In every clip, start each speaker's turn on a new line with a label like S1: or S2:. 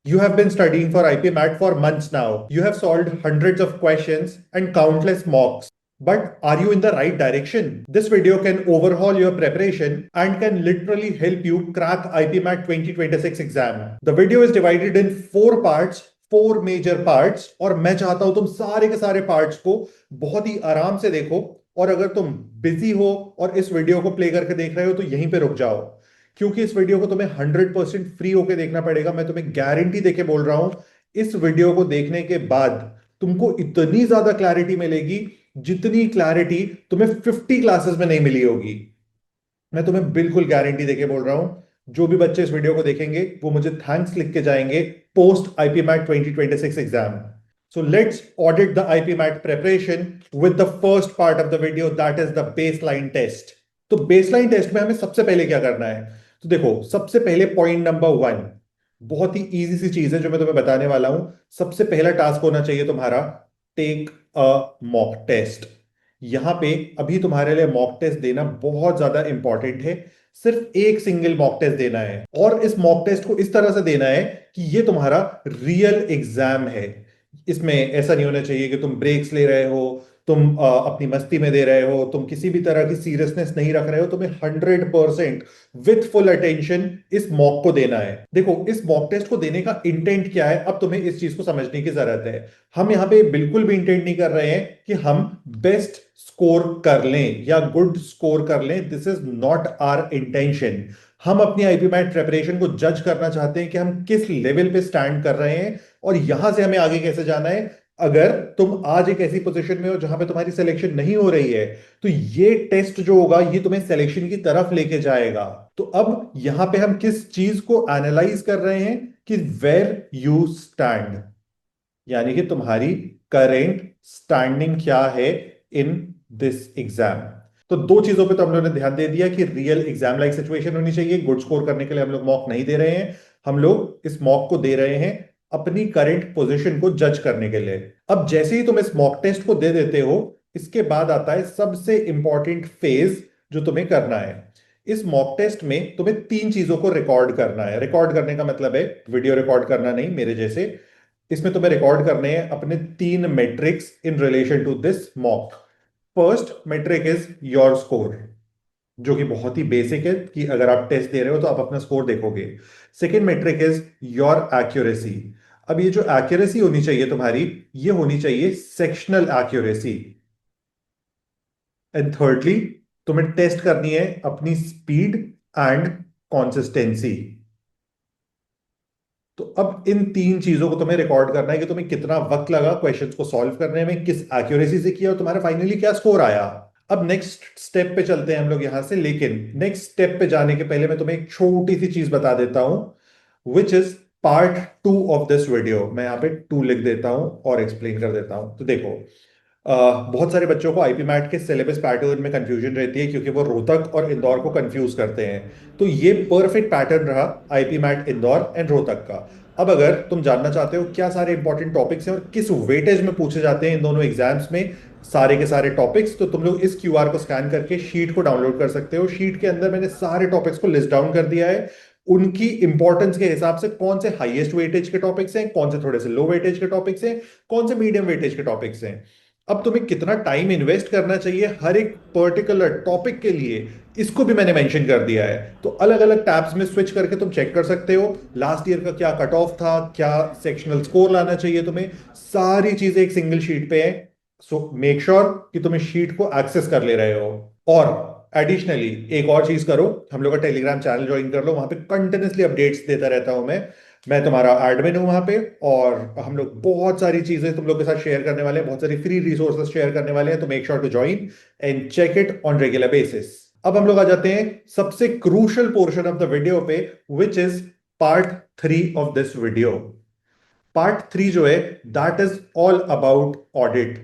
S1: You have been studying for IP MAT for months now. You have solved hundreds of questions and countless mocks. But are you in the right direction? This video can overhaul your preparation and can literally help you crack IP MAT 2026 exam. The video is divided in four parts, four major parts, और मैं चाहता हूं तुम सारे के सारे parts को बहुत ही आराम से देखो। और अगर तुम बिजी हो और इस वीडियो को प्ले करके देख रहे हो तो यहीं पे रुक जाओ, क्योंकि इस वीडियो को तुम्हें 100% फ्री होके देखना पड़ेगा। मैं तुम्हें गारंटी देके बोल रहा हूं, इस वीडियो को देखने के बाद तुमको इतनी ज्यादा क्लैरिटी मिलेगी जितनी क्लैरिटी तुम्हें 50 क्लासेस में नहीं मिली होगी। मैं तुम्हें बिल्कुल गारंटी देके बोल रहा हूं, जो भी बच्चे इस वीडियो को देखेंगे वो मुझे थैंक्स लिख के जाएंगे post IPMAT 2026 exam. So let's audit the IP MAT preparation with the first part of the video, that is the baseline test. तो baseline test में हमें सबसे पहले क्या करना है? तो देखो, सबसे पहले पॉइंट नंबर 1, बहुत ही इजी सी चीज है जो मैं तुम्हें बताने वाला हूं। सबसे पहला टास्क होना चाहिए तुम्हारा, टेक अ मॉक टेस्ट। यहां पे अभी तुम्हारे लिए मॉक टेस्ट देना बहुत ज्यादा इंपॉर्टेंट है। सिर्फ एक सिंगल मॉक टेस्ट देना है, और इस मॉक टेस्ट को इस तरह से देना है कि ये तुम्हारा रियल एग्जाम है। इसमें ऐसा नहीं होना चाहिए कि तुम ब्रेक्स ले रहे हो, तुम अपनी मस्ती में दे रहे हो, तुम किसी भी तरह की सीरियसनेस नहीं रख रहे हो। तुम्हें 100% विथ फुल अटेंशन इस मॉक को देना है। देखो, इस मॉक टेस्ट को देने का इंटेंट क्या है, अब तुम्हें इस चीज को समझने की जरूरत है। हम यहां पे बिल्कुल भी इंटेंट नहीं कर रहे हैं कि हम बेस्ट स्कोर कर लें या गुड स्कोर कर लें। This is not our intention. हम अपनी आईपी मैट प्रेपरेशन को जज करना चाहते हैं कि हम किस लेवल पे स्टैंड कर रहे हैं और यहां से हमें आगे कैसे जाना है। अगर तुम आज एक ऐसी पोजीशन में हो जहां पे तुम्हारी सिलेक्शन नहीं हो रही है, तो ये टेस्ट जो होगा ये तुम्हें सिलेक्शन की तरफ लेके जाएगा। तो अब यहां पे हम किस चीज को एनालाइज कर रहे हैं कि वेयर यू स्टैंड, यानी कि तुम्हारी करेंट स्टैंडिंग क्या है इन दिस एग्जाम। तो दो चीजों पे तो हम लोगों ने ध्यान दे दिया कि रियल एग्जाम लाइक सिचुएशन होनी चाहिए। गुड स्कोर करने के लिए हम लोग मॉक नहीं दे रहे हैं, हम लोग इस मॉक को दे रहे हैं अपनी करंट पोजीशन को जज करने के लिए। अब जैसे ही तुम इस मॉक टेस्ट को दे देते हो, इसके बाद आता है सबसे इंपॉर्टेंट फेज जो तुम्हें करना है। इस मॉक टेस्ट में तुम्हें तीन चीजों को रिकॉर्ड करना है। रिकॉर्ड करने का मतलब है वीडियो रिकॉर्ड करना नहीं, मेरे जैसे। इसमें तुम्हें रिकॉर्ड करने हैं अपने तीन metrics in relation to this mock. First metric is your score, जो कि बहुत ही बेसिक है कि अगर आप टेस्ट दे रहे हो तो आप अपना स्कोर देखोगे। Second metric is your accuracy. अब ये जो एक्यूरेसी होनी चाहिए तुम्हारी, ये होनी चाहिए सेक्शनल एक्यूरेसी। एंड थर्डली, तुम्हें टेस्ट करनी है अपनी स्पीड एंड कंसिस्टेंसी। तो अब इन तीन चीजों को तुम्हें रिकॉर्ड करना है कि तुम्हें कितना वक्त लगा क्वेश्चंस को सॉल्व करने में, किस एक्यूरेसी से किया और तुम्हारा फाइनली क्या स्कोर आया। अब नेक्स्ट स्टेप पे चलते हैं हम लोग यहां से, लेकिन नेक्स्ट स्टेप पे जाने के पहले मैं तुम्हें एक छोटी सी चीज बता देता हूं, विच is part 2 of this video. मैं यहाँ पे 2 लिख देता हूं और एक्सप्लेन कर देता हूं। तो देखो, बहुत सारे बच्चों को आईपी मैट के सिलेबस पैटर्न में कंफ्यूजन रहती है, क्योंकि वो रोहतक और इंदौर को कंफ्यूज करते हैं। तो ये परफेक्ट पैटर्न रहा IPMAT Indore and Rohtak का। अब अगर तुम जानना चाहते हो क्या सारे इंपॉर्टेंट टॉपिक्स हैं और किस वेटेज में पूछे जाते हैं इन दोनों एग्जाम्स में सारे के सारे टॉपिक्स, तो तुम लोग इस क्यूआर को स्कैन करके शीट को डाउनलोड कर सकते हो। शीट के अंदर मैंने सारे टॉपिक्स को लिस्ट डाउन कर दिया है, उनकी इंपॉर्टेंस के हिसाब से, कौन से हाईएस्ट वेटेज के टॉपिक्स हैं, कौन से थोड़े से लो वेटेज के टॉपिक्स हैं, कौन से मीडियम वेटेज के टॉपिक्स हैं। अब तुम्हें कितना टाइम इन्वेस्ट करना चाहिए हर एक पर्टिकुलर टॉपिक के लिए, इसको भी मैंने मेंशन कर दिया है। तो अलग अलग टैब्स में स्विच करके तुम चेक कर सकते हो लास्ट ईयर का क्या कट ऑफ था, क्या सेक्शनल स्कोर लाना चाहिए तुम्हें। सारी चीजें एक सिंगल शीट पे है। सो मेक श्योर कि तुम इस शीट को एक्सेस कर ले रहे हो। और एडिशनली एक और चीज करो, हम लोग का टेलीग्राम चैनल ज्वाइन कर लो, वहां पे कंटिन्यूसली अपडेट्स देता रहता हूं मैं तुम्हारा एडमिन हूं वहां पे। और हम लोग बहुत सारी चीजें तुम लोग के साथ शेयर करने वाले हैं, बहुत सारी फ्री रिसोर्सेज शेयर करने वाले हैं। तो make sure to join and check it on regular basis. अब हम लोग आ जाते हैं सबसे crucial portion of the video पे, which is part 3 of this video. Part 3 जो है, that is all about audit.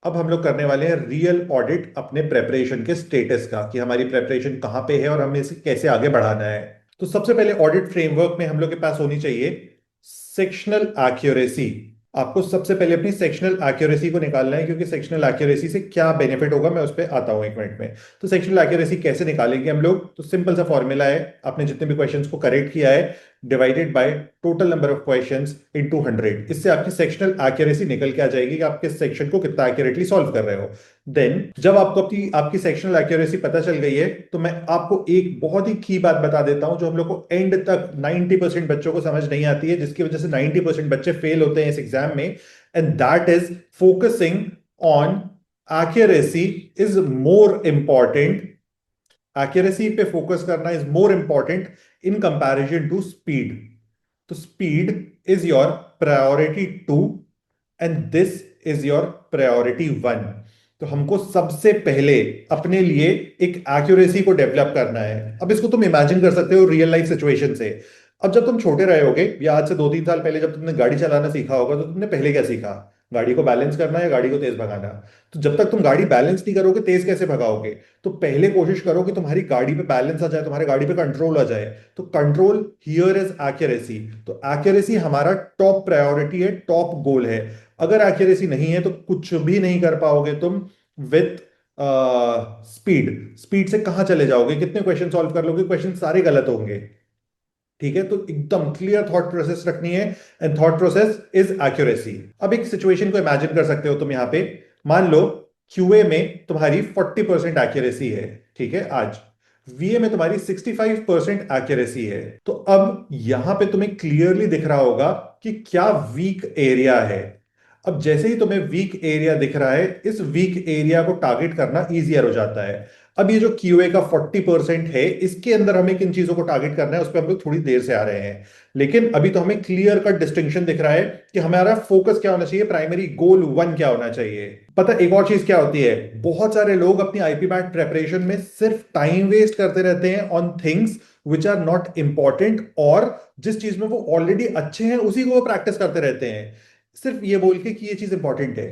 S1: अब हम लोग करने वाले हैं रियल ऑडिट अपने प्रेपरेशन के स्टेटस का, कि हमारी प्रेपरेशन कहां पे है और हमें इसे कैसे आगे बढ़ाना है। तो सबसे पहले ऑडिट फ्रेमवर्क में हम लोग के पास होनी चाहिए सेक्शनल एक्यूरेसी। आपको सबसे पहले अपनी सेक्शनल एक्यूरेसी को निकालना है, क्योंकि सेक्शनल एक्यूरेसी से क्या बेनिफिट होगा मैं उस पर आता हूं एक मिनट में। तो सेक्शनल एक्यूरेसी कैसे निकालेंगे हम लोग, तो सिंपल सा फॉर्मूला है। आपने जितने भी क्वेश्चंस को करेक्ट किया है, divided by total number of questions into 100। इससे आपकी सेक्शनल एक्यूरेसी निकल के आ जाएगी कि आप किस सेक्शन को कितना एक्यूरेटली सॉल्व कर रहे हो। देन जब आपको अपनी आपकी सेक्शनल एक्यूरेसी पता चल गई है, तो मैं आपको एक बहुत ही की बात बता देता हूं जो हम लोग को एंड तक 90% बच्चों को समझ नहीं आती है, जिसकी वजह से 90% बच्चे फेल होते हैं इस एग्जाम में। And that is focusing on accuracy is more important. Accuracy पे फोकस करना is more important in comparison to speed. तो speed is your priority 2 and this is your priority 1। तो हमको सबसे पहले अपने लिए एक एक्यूरेसी को डेवलप करना है। अब इसको तुम इमेजिन कर सकते हो रियल लाइफ सिचुएशन से। अब जब तुम छोटे रहे होगे या आज से 2-3 साल पहले जब तुमने गाड़ी चलाना सीखा होगा, तो तुमने पहले क्या सीखा? गाड़ी को बैलेंस करना या गाड़ी को तेज भगाना। तो जब तक तुम गाड़ी बैलेंस नहीं करोगे, तेज कैसे भगाओगे? तो पहले कोशिश करो कि तुम्हारी गाड़ी पे बैलेंस आ जाए, तुम्हारी गाड़ी पे कंट्रोल आ जाए। तो कंट्रोल हियर इज एक्यूरेसी। तो एक्यूरेसी हमारा टॉप प्रायोरिटी है, टॉप गोल है। अगर एक्यूरेसी नहीं है तो कुछ भी नहीं कर पाओगे तुम विथ स्पीड। स्पीड से कहां चले जाओगे? कितने क्वेश्चन सॉल्व कर लोगे? क्वेश्चन सारे गलत होंगे। ठीक है, तो एकदम क्लियर थॉट प्रोसेस रखनी है, and thought process is accuracy. अब एक सिचुएशन को इमेजिन कर सकते हो तुम यहां पे। मान लो क्यूए में तुम्हारी 40% एक्यूरेसी है, ठीक है आज। वीए में तुम्हारी 65% एक्यूरेसी है। तो अब यहां पे तुम्हें क्लियरली दिख रहा होगा कि क्या वीक एरिया है। अब जैसे ही तुम्हें वीक एरिया दिख रहा है, इस वीक एरिया को टारगेट करना इजियर हो जाता है। अब ये जो क्यूए का 40% है, इसके अंदर हमें किन चीजों को टारगेट करना है, उस पर हम लोग थोड़ी देर से आ रहे हैं। लेकिन अभी तो हमें क्लियर कट डिस्टिंक्शन दिख रहा है कि हमारा फोकस क्या होना चाहिए, प्राइमरी गोल 1 क्या होना चाहिए। पता एक और चीज क्या होती है, बहुत सारे लोग अपनी आईपी मैट प्रेपरेशन में सिर्फ टाइम वेस्ट करते रहते हैं on things which are not important, और जिस चीज में वो ऑलरेडी अच्छे हैं उसी को वो प्रैक्टिस करते रहते हैं, सिर्फ ये बोल के कि ये चीज इंपॉर्टेंट है।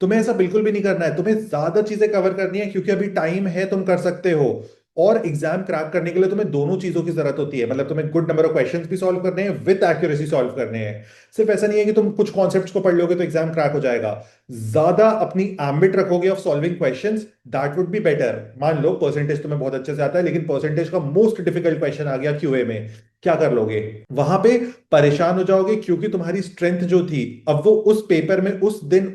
S1: तुम्हें ऐसा बिल्कुल भी नहीं करना है, तुम्हें ज्यादा चीजें कवर करनी है क्योंकि अभी टाइम है, तुम कर सकते हो। और एग्जाम क्रैक करने के लिए तुम्हें दोनों चीजों की जरूरत होती है, मतलब तुम्हें गुड नंबर ऑफ क्वेश्चंस भी सॉल्व करने हैं, विद एक्यूरेसी सॉल्व करने हैं। सिर्फ ऐसा नहीं है कि तुम कुछ कॉन्सेप्ट्स को पढ़ लोगे तो एग्जाम क्रैक हो जाएगा। ज्यादा अपनी एम्बिट रखोगे of solving questions, that would be better. मान लो परसेंटेज तुम्हें बहुत अच्छे से आता है, लेकिन परसेंटेज का मोस्ट डिफिकल्ट क्वेश्चन आ गया क्यूए में, क्या कर लोगे? वहां पे परेशान हो जाओगे, क्योंकि तुम्हारी स्ट्रेंथ जो थी, अब वो उस पेपर में उस दिन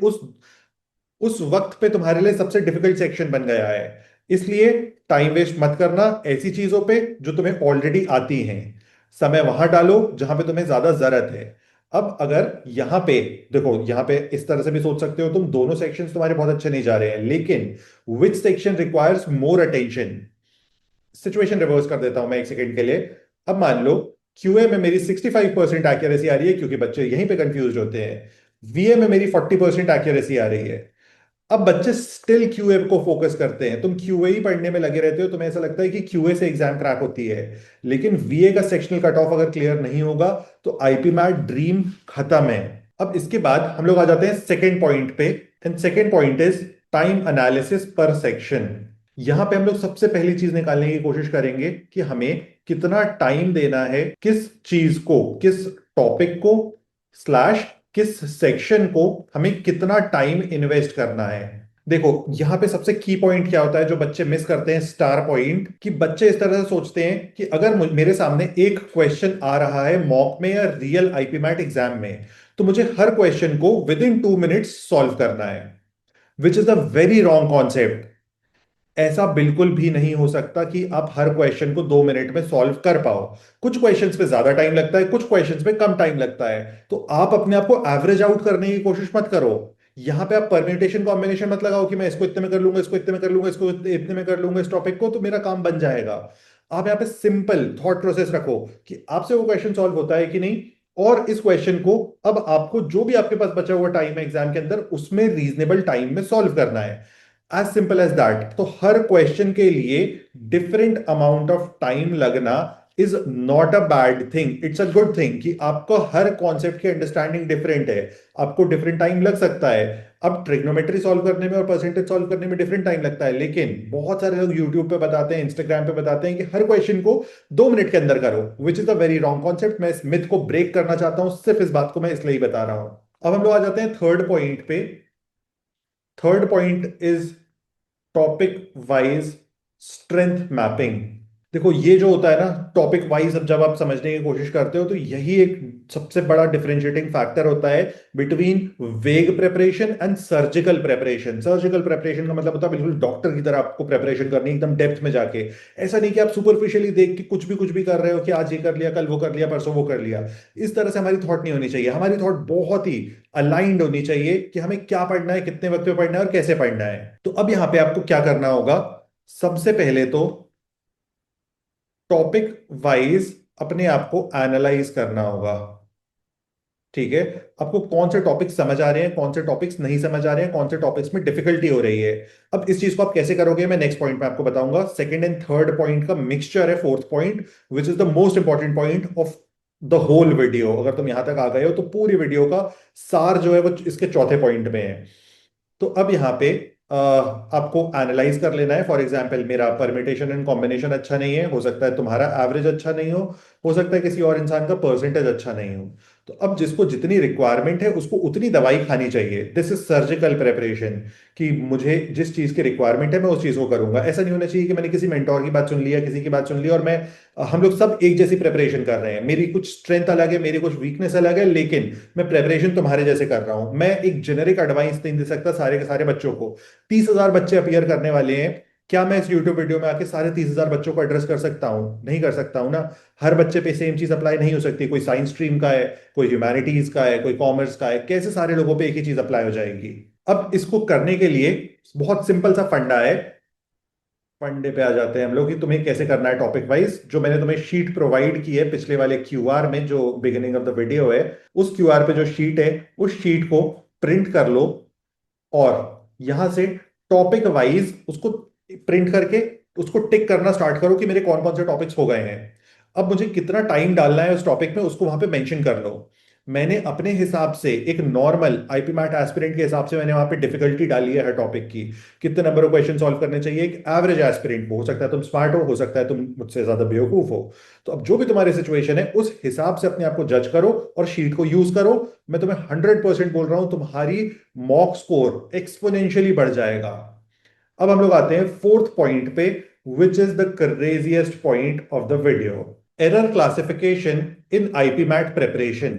S1: उस वक्त पे तुम्हारे लिए सबसे डिफिकल्ट सेक्शन बन गया है। इसलिए टाइम वेस्ट मत करना ऐसी चीजों पे जो तुम्हें ऑलरेडी आती हैं। समय वहां डालो जहां पे तुम्हें ज्यादा जरूरत है। अब अगर यहां पे देखो, यहां पे इस तरह से भी सोच सकते हो तुम, दोनों सेक्शंस तुम्हारे बहुत अच्छे नहीं जा रहे हैं, लेकिन which section requires more attention. Situation reverse कर देता हूं मैं एक सेकंड के लिए। अब मान लो क्यूए में मेरी 65% एक्यूरेसी आ रही है, क्योंकि बच्चे यहीं पे कंफ्यूज होते हैं। वीए में मेरी 40% एक्यूरेसी आ रही है। अब बच्चे स्टिल क्यूए को फोकस करते हैं, तुम क्यूए ही पढ़ने में लगे रहते हो, तुम्हें ऐसा लगता है कि क्यूए से एग्जाम क्रैक होती है। लेकिन वीए का सेक्शनल कट ऑफ अगर क्लियर नहीं होगा तो आईपी मैट ड्रीम खत्म है। अब इसके बाद हम लोग आ जाते हैं सेकेंड पॉइंट पे, and second point is time analysis पर सेक्शन। यहां पे हम लोग सबसे पहली चीज निकालने की कोशिश करेंगे कि हमें कितना टाइम देना है, किस चीज को, किस टॉपिक को स्लैश किस सेक्शन को हमें कितना टाइम इन्वेस्ट करना है। देखो यहां पे सबसे की पॉइंट क्या होता है जो बच्चे मिस करते हैं, स्टार पॉइंट, कि बच्चे इस तरह से सोचते हैं कि अगर मेरे सामने एक क्वेश्चन आ रहा है मॉक में या रियल आईपी मैट एग्जाम में, तो मुझे हर क्वेश्चन को विद इन 2 मिनट्स सॉल्व करना है, which is a very wrong concept. ऐसा बिल्कुल भी नहीं हो सकता कि आप हर क्वेश्चन को 2 मिनट में सॉल्व कर पाओ। कुछ क्वेश्चंस पे ज्यादा टाइम लगता है, कुछ क्वेश्चंस पे कम टाइम लगता है। तो आप अपने आप को एवरेज आउट करने की कोशिश मत करो। यहां पे आप परम्यूटेशन कॉम्बिनेशन मत लगाओ कि मैं इसको इतने में कर लूंगा, इसको इतने में कर लूंगा, इसको इतने में कर लूंगा, इस टॉपिक को तो मेरा काम बन जाएगा। आप यहाँ पे सिंपल थॉट प्रोसेस रखो कि आपसे वो क्वेश्चन सॉल्व होता है कि नहीं, और इस क्वेश्चन को अब आपको जो भी आपके पास बचा हुआ टाइम है एग्जाम के अंदर, उसमें रीजनेबल टाइम में सॉल्व करना है। As simple as that. तो हर क्वेश्चन के लिए डिफरेंट अमाउंट ऑफ टाइम लगना is not a bad thing, it's a good thing कि आपको हर कॉन्सेप्ट की अंडरस्टैंडिंग डिफरेंट है, आपको डिफरेंट टाइम लग सकता है। अब ट्रिग्नोमेट्री सॉल्व करने में और परसेंटेज सॉल्व करने में डिफरेंट टाइम लगता है, लेकिन बहुत सारे लोग यूट्यूब पे बताते हैं, इंस्टाग्राम पे बताते हैं कि हर क्वेश्चन को 2 मिनट के अंदर करो, which is a very wrong concept. मैं इस मिथ को ब्रेक करना चाहता हूं, सिर्फ इस बात को मैं इसलिए ही बता रहा हूं। अब हम लोग आ जाते हैं थर्ड पॉइंट पे। Third point is topic wise strength mapping. देखो ये जो होता है ना, टॉपिक वाइज अब जब आप समझने की कोशिश करते हो तो यही एक सबसे बड़ा डिफरेंशिएटिंग फैक्टर होता है बिटवीन वेग preparation and surgical preparation. Surgical preparation का मतलब होता है बिल्कुल डॉक्टर की तरह आपको प्रेपरेशन करनी है, एकदम डेप्थ में जाके। ऐसा नहीं कि आप सुपरफिशियली देख के कुछ भी कर रहे हो कि आज ये कर लिया, कल वो कर लिया, परसों वो कर लिया। इस तरह से हमारी थॉट नहीं होनी चाहिए। हमारी थॉट बहुत ही अलाइंड होनी चाहिए कि हमें क्या पढ़ना है, कितने वक्त में पढ़ना है और कैसे पढ़ना है। तो अब यहाँ पे आपको क्या करना होगा, सबसे पहले तो टॉपिक वाइज अपने आप को एनालाइज करना होगा। ठीक है, आपको कौन से टॉपिक समझ आ रहे हैं, कौन से टॉपिक्स नहीं समझ आ रहे हैं, कौन से टॉपिक्स में डिफिकल्टी हो रही है। अब इस चीज को आप कैसे करोगे मैं नेक्स्ट पॉइंट में आपको बताऊंगा। सेकंड एंड थर्ड पॉइंट का मिक्सचर है fourth point, which is the most important point of the whole video. अगर तुम यहां तक आ गए हो तो पूरी वीडियो का सार जो है वो इसके चौथे पॉइंट में है। तो अब यहाँ पे आपको एनालाइज कर लेना है। फॉर एग्जाम्पल मेरा परमिटेशन एंड कॉम्बिनेशन अच्छा नहीं है, हो सकता है तुम्हारा एवरेज अच्छा नहीं हो सकता है किसी और इंसान का परसेंटेज अच्छा नहीं हो। तो अब जिसको जितनी रिक्वायरमेंट है उसको उतनी दवाई खानी चाहिए। दिस इज सर्जिकल प्रेपरेशन, कि मुझे जिस चीज की रिक्वायरमेंट है मैं उस चीज को करूंगा। ऐसा नहीं होना चाहिए कि मैंने किसी मेंटोर की बात सुन ली या किसी की बात सुन ली और मैं हम लोग सब एक जैसी प्रेपरेशन कर रहे हैं, मेरी कुछ स्ट्रेंथ अलग है, मेरी कुछ वीकनेस अलग है, लेकिन मैं प्रेपरेशन तुम्हारे जैसे कर रहा हूं। मैं एक जेनेरिक एडवाइस नहीं दे सकता सारे के सारे बच्चों को। 30,000 बच्चे अपीयर करने वाले हैं, क्या मैं इस यूट्यूब वीडियो में आके सारे 30,000 बच्चों को एड्रेस कर सकता हूं? नहीं कर सकता हूं ना। हर बच्चे पे सेम चीज अप्लाई नहीं हो सकती। कोई साइंस स्ट्रीम का है, कोई ह्यूमैनिटीज का है, कोई कॉमर्स का है, कैसे सारे लोगों पे एक ही चीज अप्लाई हो जाएगी? अब इसको करने के लिए बहुत सिंपल सा फंडा है। फंडे पे आ जाते हैं हम लोग कि तुम्हें कैसे करना है टॉपिक वाइज। जो मैंने तुम्हें शीट प्रोवाइड की है पिछले वाले क्यूआर में, जो बिगिनिंग ऑफ द वीडियो है, उस क्यूआर पे जो शीट है उस शीट को प्रिंट कर लो और यहां से टॉपिक वाइज उसको प्रिंट करके उसको टिक करना स्टार्ट करो कि मेरे कौन कौन से टॉपिक्स हो गए हैं। अब मुझे कितना टाइम डालना है उस टॉपिक में उसको वहां पे मेंशन कर लो। मैंने अपने हिसाब से एक नॉर्मल आईपी मैट एस्पिरेंट के हिसाब से मैंने वहां पे डिफिकल्टी डाली है हर टॉपिक की, कितने नंबर ऑफ क्वेश्चन सॉल्व करने चाहिए एक एवरेज एस्पिरेंट को। हो सकता है तुम स्मार्ट हो सकता है तुम मुझसे ज्यादा बेवकूफ हो। तो अब जो भी तुम्हारी सिचुएशन है उस हिसाब से अपने आप को जज करो और शीट को यूज करो। मैं तुम्हें 100% बोल रहा हूं, तुम्हारी मॉक स्कोर एक्सपोनेंशियली बढ़ जाएगा। अब हम लोग आते हैं फोर्थ पॉइंट पे, which is the craziest point of the video. Error classification in IPMAT preparation.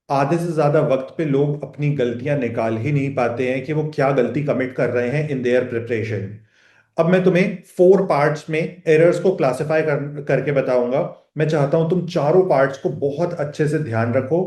S1: आधे से ज्यादा वक्त पे लोग अपनी गलतियां निकाल ही नहीं पाते हैं कि वो क्या गलती कमिट कर रहे हैं इन देयर प्रिपरेशन। अब मैं तुम्हें 4 पार्ट्स में एरर्स को क्लासिफाई करके बताऊंगा। मैं चाहता हूं तुम चारों पार्ट्स को बहुत अच्छे से ध्यान रखो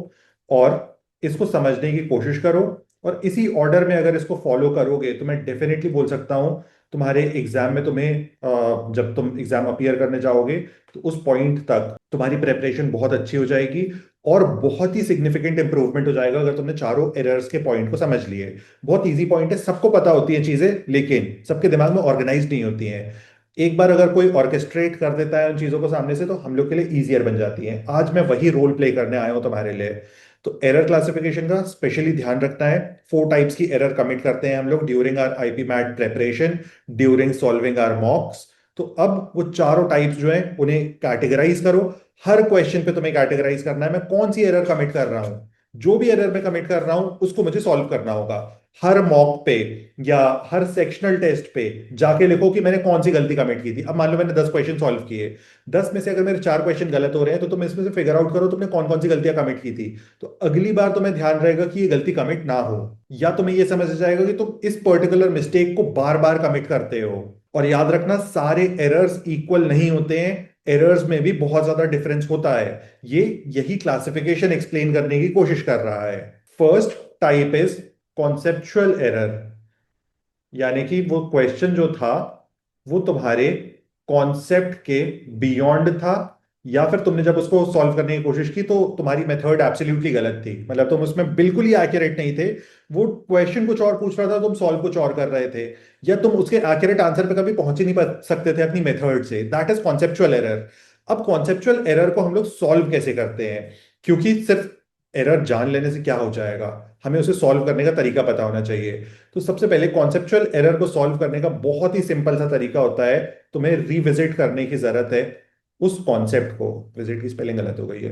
S1: और इसको समझने की कोशिश करो। और इसी ऑर्डर में अगर इसको फॉलो करोगे तो मैं डेफिनेटली बोल सकता हूं तुम्हारे एग्जाम में तुम्हें जब तुम एग्जाम अपीयर करने जाओगे तो उस पॉइंट तक तुम्हारी प्रेपरेशन बहुत अच्छी हो जाएगी और बहुत ही सिग्निफिकेंट इंप्रूवमेंट हो जाएगा अगर तुमने चारों एरर्स के पॉइंट को समझ लिए। बहुत इजी पॉइंट है, सबको पता होती है चीजें, लेकिन सबके दिमाग में ऑर्गेनाइज नहीं होती हैं। एक बार अगर कोई ऑर्केस्ट्रेट कर देता है उन चीजों को सामने से तो हम लोग के लिए इजियर बन जाती है। आज मैं वही रोल प्ले करने आया हूं तुम्हारे लिए। तो एरर क्लासिफिकेशन का स्पेशली ध्यान रखना है। 4 टाइप्स की एरर कमिट करते हैं हम लोग during our IPMAT preparation, during solving our mocks. तो अब वो चारों टाइप्स जो है उन्हें कैटेगराइज करो। हर क्वेश्चन पे तुम्हें कैटेगराइज करना है मैं कौन सी एरर कमिट कर रहा हूं। जो भी एरर मैं कमिट कर रहा हूं उसको मुझे सॉल्व करना होगा। हर मॉक पे या हर सेक्शनल टेस्ट पे जाके लिखो कि मैंने कौन सी गलती कमिट की थी। अब मान लो मैंने 10 क्वेश्चन सॉल्व किए, 10 में से अगर मेरे 4 क्वेश्चन गलत हो रहे हैं तो तुम इसमें से फिगर आउट करो तुमने कौन कौन सी गलतियां कमिट की थी। तो अगली बार तुम्हें ध्यान रहेगा कि ये गलती कमिट ना हो, या तुम्हें ये समझ आ जाएगा कि तुम इस पर्टिकुलर मिस्टेक को बार बार कमिट करते हो। और याद रखना सारे एरर्स इक्वल नहीं होते हैं, एरर्स में भी बहुत ज्यादा डिफरेंस होता है। ये यही क्लासिफिकेशन एक्सप्लेन करने की कोशिश कर रहा है। First type is conceptual error, यानी कि वो क्वेश्चन जो था वो तुम्हारे कॉन्सेप्ट के बियॉन्ड था, या फिर तुमने जब उसको सॉल्व करने की कोशिश की तो तुम्हारी मेथड एब्सोल्युटली गलत थी, मतलब तुम उसमें बिल्कुल ही एक्यूरेट नहीं थे। वो क्वेश्चन कुछ और पूछ रहा था, तुम सॉल्व कुछ और कर रहे थे, या तुम उसके एक्यूरेट आंसर पे कभी पहुंच ही नहीं सकते थे अपनी मेथड से। That is conceptual error. अब कॉन्सेप्चुअल एरर को हम लोग सॉल्व कैसे करते हैं, क्योंकि सिर्फ एरर जान लेने से क्या हो जाएगा, हमें उसे सॉल्व करने का तरीका पता होना चाहिए। तो सबसे पहले कॉन्सेप्चुअल एरर को सॉल्व करने का बहुत ही सिंपल सा तरीका होता है। तुम्हें रिविजिट करने की जरूरत है उस कॉन्सेप्ट को। विजिट की स्पेलिंग गलत हो गई है,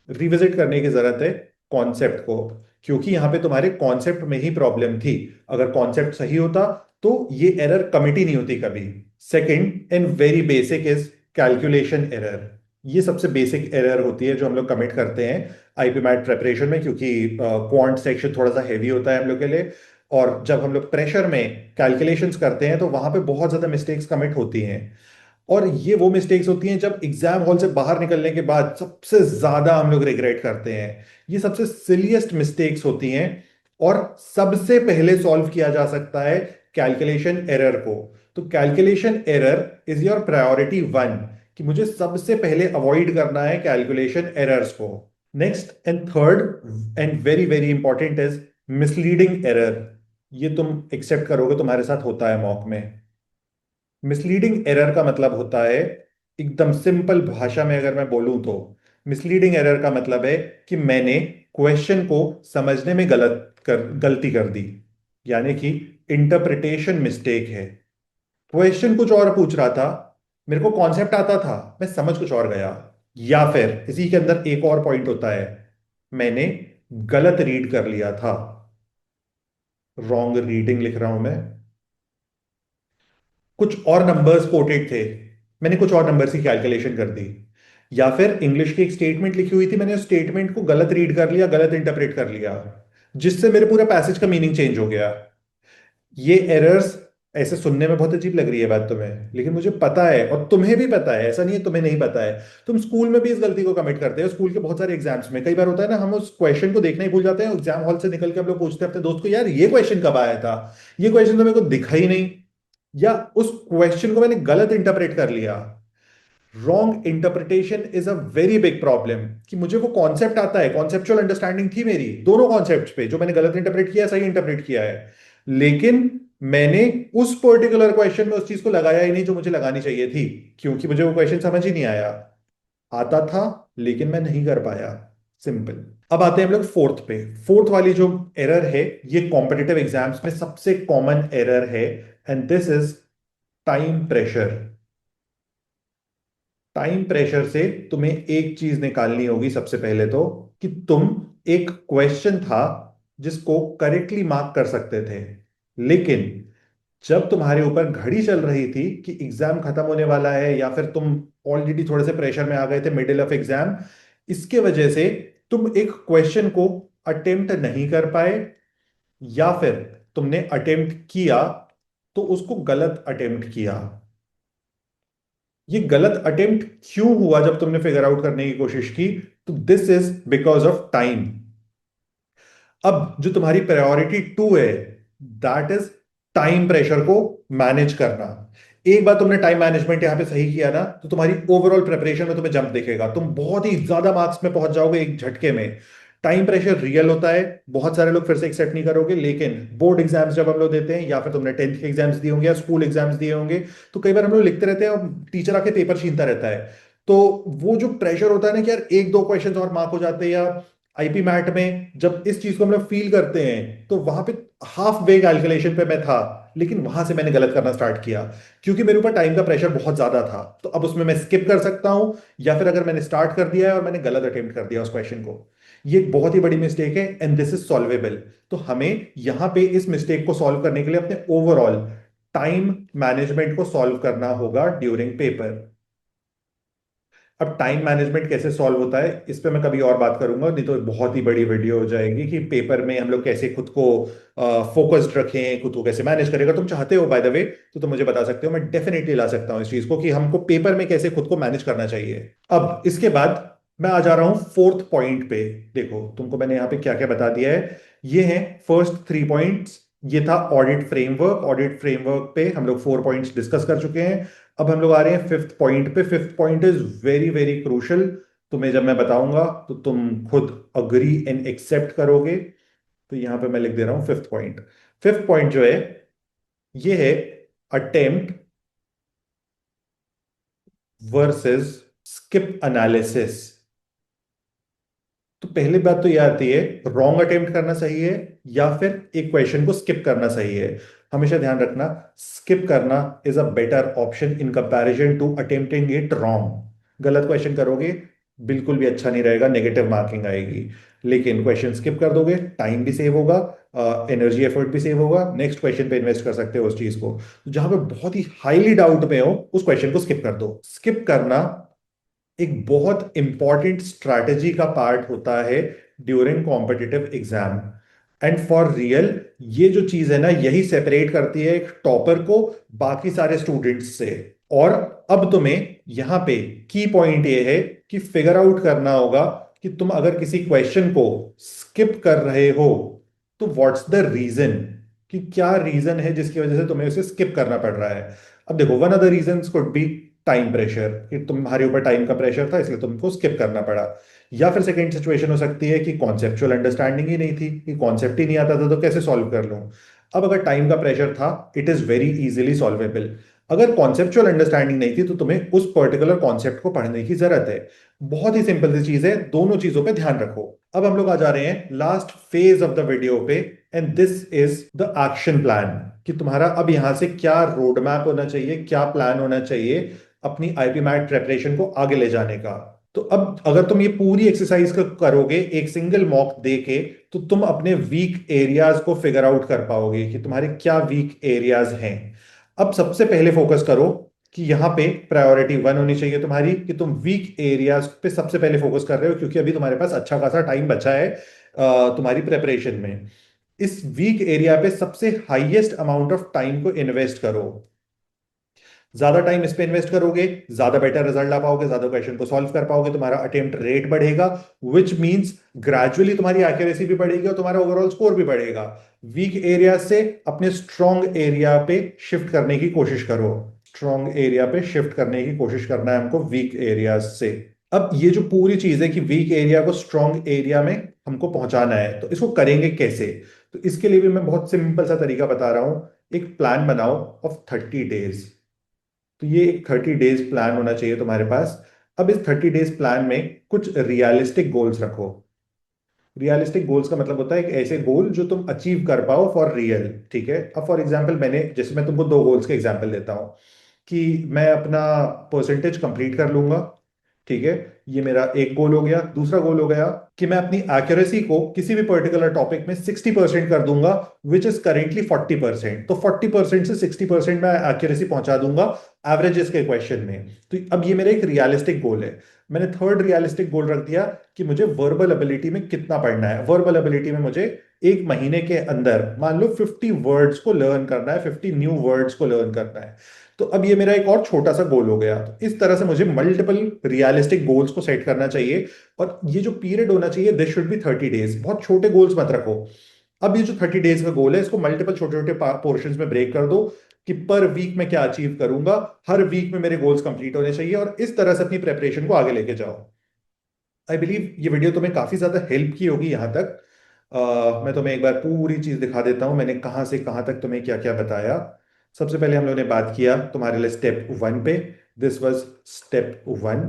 S1: रिविजिट करने की जरूरत है कॉन्सेप्ट को, क्योंकि यहां पे तुम्हारे कॉन्सेप्ट में ही प्रॉब्लम थी। अगर कॉन्सेप्ट सही होता तो ये एरर कमिट ही नहीं होती कभी। Second and very basic is calculation error. ये सबसे बेसिक एरर होती है जो हम लोग कमिट करते हैं आईपी मैट प्रेपरेशन में, क्योंकि क्वांट सेक्शन थोड़ा सा हैवी होता है हम लोग के लिए। और जब हम लोग प्रेशर में कैलकुलेशंस करते हैं तो वहां पे बहुत ज्यादा मिस्टेक्स कमिट होती हैं। और ये वो मिस्टेक्स होती हैं जब एग्जाम हॉल से बाहर निकलने के बाद सबसे ज्यादा हम लोग रिग्रेट करते हैं। ये सबसे सिलियस्ट मिस्टेक्स होती हैं। और सबसे पहले सॉल्व किया जा सकता है कैलकुलेशन एरर को। तो calculation error is your priority one, कि मुझे सबसे पहले अवॉइड करना है कैलकुलेशन एरर्स को। Next and third and very very important is misleading error. ये तुम एक्सेप्ट करोगे, तुम्हारे साथ होता है मॉक में। मिसलीडिंग एरर का मतलब होता है, एकदम सिंपल भाषा में अगर मैं बोलूं तो, मिसलीडिंग एरर का मतलब है कि मैंने क्वेश्चन को समझने में गलती कर दी। यानी कि इंटरप्रिटेशन मिस्टेक है। क्वेश्चन कुछ और पूछ रहा था, मेरे को कॉन्सेप्ट आता था, मैं समझ कुछ और गया। या फिर इसी के अंदर एक और पॉइंट होता है, मैंने गलत रीड कर लिया था। रॉन्ग रीडिंग लिख रहा हूं मैं। कुछ और नंबर्स कोटेड थे, मैंने कुछ और नंबर्स की कैलकुलेशन कर दी। या फिर इंग्लिश की एक स्टेटमेंट लिखी हुई थी, मैंने उस स्टेटमेंट को गलत रीड कर लिया, गलत इंटरप्रेट कर लिया, जिससे मेरे पूरे पैसेज का मीनिंग चेंज हो गया। ये एरर्स ऐसे सुनने में बहुत अजीब लग रही है बात तुम्हें, लेकिन मुझे पता है और तुम्हें भी पता है, ऐसा नहीं है तुम्हें नहीं पता है। तुम स्कूल में भी इस गलती को कमिट करते हो। स्कूल के बहुत सारे एग्जाम्स में कई बार होता है ना, हम उस क्वेश्चन को देखना ही भूल जाते हैं। एग्जाम हॉल से निकल के हम लोग पूछते हैं अपने दोस्त को, यार ये क्वेश्चन कब आया था, ये क्वेश्चन तो मेरे को दिखा ही नहीं, या उस क्वेश्चन को मैंने गलत इंटरप्रेट कर लिया। Wrong interpretation is a very big problem. कि मुझे वो कॉन्सेप्ट आता है, कॉन्सेप्चुअल अंडरस्टैंडिंग थी मेरी दोनों कॉन्सेप्ट्स पे, जो मैंने गलत इंटरप्रेट किया सही इंटरप्रेट किया है, लेकिन मैंने उस पर्टिकुलर क्वेश्चन में उस चीज को लगाया ही नहीं जो मुझे लगानी चाहिए थी, क्योंकि मुझे वो क्वेश्चन समझ ही नहीं आया। आता था लेकिन मैं नहीं कर पाया। सिंपल। अब आते हैं हम लोग फोर्थ पे। फोर्थ वाली जो एरर है, ये कॉम्पिटिटिव एग्जाम्स में सबसे कॉमन एरर है, and this is time pressure. Time pressure से तुम्हें एक चीज निकालनी होगी सबसे पहले तो, कि तुम एक क्वेश्चन था जिसको करेक्टली मार्क कर सकते थे, लेकिन जब तुम्हारे ऊपर घड़ी चल रही थी कि एग्जाम खत्म होने वाला है, या फिर तुम ऑलरेडी थोड़े से प्रेशर में आ गए थे मिडिल ऑफ एग्जाम, इसके वजह से तुम एक क्वेश्चन को अटेम्प्ट नहीं कर पाए, या फिर तुमने अटेम्प्ट किया तो उसको गलत अटेम्प्ट किया। ये गलत अटेम्प्ट क्यों हुआ जब तुमने फिगर आउट करने की कोशिश की? तो this is because of time. अब जो तुम्हारी प्रायोरिटी टू है, दैट इज टाइम प्रेशर को मैनेज करना। एक बार तुमने टाइम मैनेजमेंट यहां पे सही किया ना, तो तुम्हारी ओवरऑल प्रिपरेशन में तुम्हें जंप दिखेगा, तुम बहुत ही ज्यादा मार्क्स में पहुंच जाओगे एक झटके में। टाइम प्रेशर रियल होता है, बहुत सारे लोग फिर से एक्सेप्ट नहीं करोगे, लेकिन बोर्ड एग्जाम्स जब हम लोग देते हैं, या फिर तुमने टेंथ के एग्जाम्स दिए होंगे या स्कूल एग्जाम्स दिए होंगे, तो कई बार हम लोग लिखते रहते हैं और टीचर आके पेपर छीनता रहता है। तो वो जो प्रेशर होता है ना कि यार एक दो क्वेश्चन और मार्क हो जाते हैं, या आईपी मैट में जब इस चीज को हम लोग फील करते हैं, तो वहां पे हाफ वे कैलकुलेशन पे मैं था, लेकिन वहां से मैंने गलत करना स्टार्ट किया, क्योंकि मेरे ऊपर टाइम का प्रेशर बहुत ज्यादा था। तो अब उसमें मैं स्किप कर सकता हूं, या फिर अगर मैंने स्टार्ट कर दिया है और मैंने गलत अटेम्प्ट कर दिया उस क्वेश्चन को, ये एक बहुत ही बड़ी मिस्टेक है, एंड दिस इज सॉल्वेबल। तो हमें यहां पे इस मिस्टेक को सॉल्व करने के लिए अपने ओवरऑल टाइम मैनेजमेंट को सॉल्व करना होगा ड्यूरिंग पेपर। अब टाइम मैनेजमेंट कैसे सॉल्व होता है इस पे मैं कभी और बात करूंगा, नहीं तो बहुत ही बड़ी वीडियो हो जाएगी कि पेपर में हम लोग कैसे खुद को फोकस्ड रखें, खुद को कैसे मैनेज करेगा। तुम चाहते हो बाय द वे तो तुम मुझे बता सकते हो, मैं डेफिनेटली ला सकता हूं इस चीज को, कि हमको पेपर में कैसे खुद को मैनेज करना चाहिए। अब इसके बाद मैं आ जा रहा हूं फोर्थ पॉइंट पे। देखो तुमको मैंने यहाँ पे क्या क्या बता दिया है। ये है फर्स्ट थ्री पॉइंट्स। ये था ऑडिट फ्रेमवर्क। ऑडिट फ्रेमवर्क पे हम लोग 4 पॉइंट्स डिस्कस कर चुके हैं। अब हम लोग आ रहे हैं फिफ्थ पॉइंट पे। Fifth point is very very crucial. तुम्हें जब मैं बताऊंगा तो तुम खुद अग्री एंड एक्सेप्ट करोगे। तो यहां पे मैं लिख दे रहा हूं फिफ्थ पॉइंट। फिफ्थ पॉइंट जो है, ये है अटेम्प्ट वर्सेस स्किप एनालिसिस। तो पहली बात तो ये आती है, रॉन्ग अटेम्प्ट करना सही है या फिर एक क्वेश्चन को स्किप करना सही है। हमेशा ध्यान रखना, स्किप करना is a better option in comparison to attempting it wrong. गलत क्वेश्चन करोगे बिल्कुल भी अच्छा नहीं रहेगा, नेगेटिव मार्किंग आएगी। लेकिन क्वेश्चन स्किप कर दोगे, टाइम भी सेव होगा, एनर्जी एफर्ट भी सेव होगा, नेक्स्ट क्वेश्चन पे इन्वेस्ट कर सकते हो उस चीज को। तो जहां पे बहुत ही हाईली डाउट में हो उस क्वेश्चन को स्किप कर दो। स्किप करना एक बहुत इंपॉर्टेंट स्ट्रैटेजी का पार्ट होता है during competitive exam. And for real, ये जो चीज है ना, यही सेपरेट करती है एक टॉपर को बाकी सारे स्टूडेंट्स से। और अब तुम्हें यहां पे की पॉइंट ये है कि फिगर आउट करना होगा कि तुम अगर किसी क्वेश्चन को स्किप कर रहे हो तो व्हाट्स द रीजन, कि क्या रीजन है जिसकी वजह से तुम्हें उसे स्किप करना पड़ रहा है। अब देखो, one of the reasons could be time pressure, कि तुम्हारे ऊपर टाइम का प्रेशर था इसलिए तुमको स्किप करना पड़ा। या फिर सेकंड सिचुएशन हो सकती है कि कॉन्सेप्चुअल अंडरस्टैंडिंग ही नहीं थी, कि कॉन्सेप्ट ही नहीं आता था तो कैसे सॉल्व कर लूं। अब अगर टाइम का प्रेशर था, it is very easily solvable. अगर कॉन्सेप्चुअल अंडरस्टैंडिंग नहीं थी तो तुम्हें उस पर्टिकुलर कॉन्सेप्ट को पढ़ने की जरूरत है। बहुत ही सिंपल सी चीज है, दोनों चीजों पे ध्यान रखो। अब हम लोग आ जा रहे हैं last phase of the video पे, and this is the action plan. कि तुम्हारा अब यहां से क्या रोड मैप होना चाहिए, क्या प्लान होना चाहिए अपनी आईपी मैट प्रेपरेशन को आगे ले जाने का। तो अब अगर तुम ये पूरी एक्सरसाइज करोगे एक सिंगल मॉक दे के, तो तुम अपने वीक एरियाज को फिगर आउट कर पाओगे कि तुम्हारे क्या वीक एरियाज हैं। अब सबसे पहले फोकस करो कि यहां पे प्रायोरिटी वन होनी चाहिए तुम्हारी, कि तुम वीक एरियाज पे सबसे पहले फोकस कर रहे हो, क्योंकि अभी तुम्हारे पास अच्छा खासा टाइम बचा है तुम्हारी प्रेपरेशन में। इस वीक एरिया पे सबसे हाईएस्ट अमाउंट ऑफ टाइम को इन्वेस्ट करो। ज्यादा टाइम इस पे इन्वेस्ट करोगे, ज्यादा बेटर रिजल्ट ला पाओगे, ज्यादा क्वेश्चन को सॉल्व कर पाओगे, तुम्हारा अटेम्प्ट रेट बढ़ेगा, विच मींस ग्रेजुअली तुम्हारी एक्यूरेसी भी बढ़ेगी और तुम्हारा ओवरऑल स्कोर भी बढ़ेगा। वीक एरिया से अपने स्ट्रॉन्ग एरिया पे शिफ्ट करने की कोशिश करो। स्ट्रॉन्ग एरिया पे शिफ्ट करने की कोशिश करना है हमको वीक एरिया से। अब ये जो पूरी चीज है कि वीक एरिया को स्ट्रॉन्ग एरिया में हमको पहुंचाना है, तो इसको करेंगे कैसे? तो इसके लिए भी मैं बहुत सिंपल सा तरीका बता रहा हूं। एक प्लान बनाओ ऑफ 30 डेज। तो ये एक 30 डेज प्लान होना चाहिए तुम्हारे पास। अब इस 30 डेज प्लान में कुछ रियलिस्टिक गोल्स रखो। रियलिस्टिक गोल्स का मतलब होता है एक ऐसे गोल जो तुम अचीव कर पाओ फॉर रियल। ठीक है, अब फॉर एग्जांपल मैंने जैसे मैं तुमको दो गोल्स के एग्जांपल देता हूँ कि मैं अपना परसेंटेज कंप्लीट कर लूंगा। ठीक है, ये मेरा एक गोल हो गया। दूसरा गोल हो गया कि मैं अपनी एक्यूरेसी को किसी भी पर्टिकुलर टॉपिक में 60% कर दूंगा, विच इज करेंटली 40%। तो 40% से 60% मैं एक्यूरेसी पहुंचा दूंगा एवरेजेस के क्वेश्चन में। तो अब ये मेरा एक रियलिस्टिक गोल है। मैंने थर्ड रियलिस्टिक गोल रख दिया कि मुझे वर्बल एबिलिटी में कितना पढ़ना है। वर्बल एबिलिटी में मुझे एक महीने के अंदर मान लो 50 वर्ड्स को लर्न करना है, 50 न्यू वर्ड्स को लर्न करना है। तो अब ये मेरा एक और छोटा सा गोल हो गया। तो इस तरह से मुझे मल्टीपल रियलिस्टिक गोल्स को सेट करना चाहिए। और ये जो पीरियड होना चाहिए, दिस शुड बी 30 डेज। बहुत छोटे गोल्स मत रखो। अब ये जो 30 डेज का गोल है, इसको मल्टीपल छोटे छोटे पोर्शंस में ब्रेक कर दो कि पर वीक में क्या अचीव करूंगा, हर वीक में मेरे गोल्स कंप्लीट होने चाहिए, और इस तरह से अपनी प्रेपरेशन को आगे लेके जाओ। आई बिलीव ये वीडियो तुम्हें काफी ज्यादा हेल्प की होगी यहां तक। मैं तुम्हें एक बार पूरी चीज दिखा देता हूं, मैंने कहां से कहां तक तुम्हें क्या क्या बताया। सबसे पहले हम लोगों ने बात किया तुम्हारे लिए स्टेप वन पे। This was step one.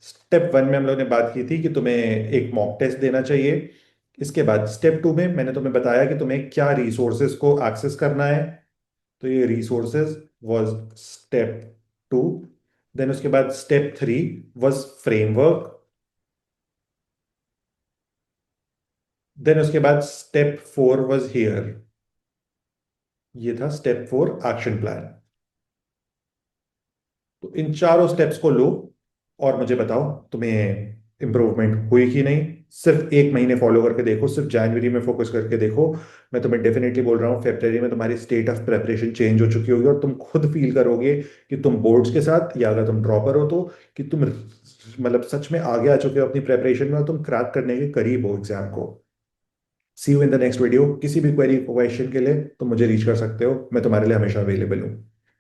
S1: Step one में हम लोगों ने बात की थी कि तुम्हें एक मॉक टेस्ट देना चाहिए। इसके बाद स्टेप टू में मैंने तुम्हें बताया कि तुम्हें क्या रिसोर्सेज को एक्सेस करना है। तो ये resources was step two. Then उसके बाद step three was framework. Then उसके बाद स्टेप फोर वाज हियर। ये था स्टेप फोर एक्शन प्लान। तो इन चारों स्टेप्स को लो और मुझे बताओ तुम्हें इंप्रूवमेंट हुई कि नहीं। सिर्फ एक महीने फॉलो करके देखो, सिर्फ जनवरी में फोकस करके देखो। मैं तुम्हें डेफिनेटली बोल रहा हूँ फरवरी में तुम्हारी स्टेट ऑफ प्रेपरेशन चेंज हो चुकी होगी, और तुम खुद फील करोगे कि तुम बोर्ड्स के साथ, या अगर तुम ड्रॉपर हो तो, कि तुम मतलब सच में आगे आ चुके हो अपनी प्रेपरेशन में और तुम क्रैक करने के करीब हो एग्जाम को। See you in the next video. किसी भी क्वेरी क्वेश्चन के लिए तुम मुझे रीच कर सकते हो, मैं तुम्हारे लिए हमेशा अवेलेबल हूँ।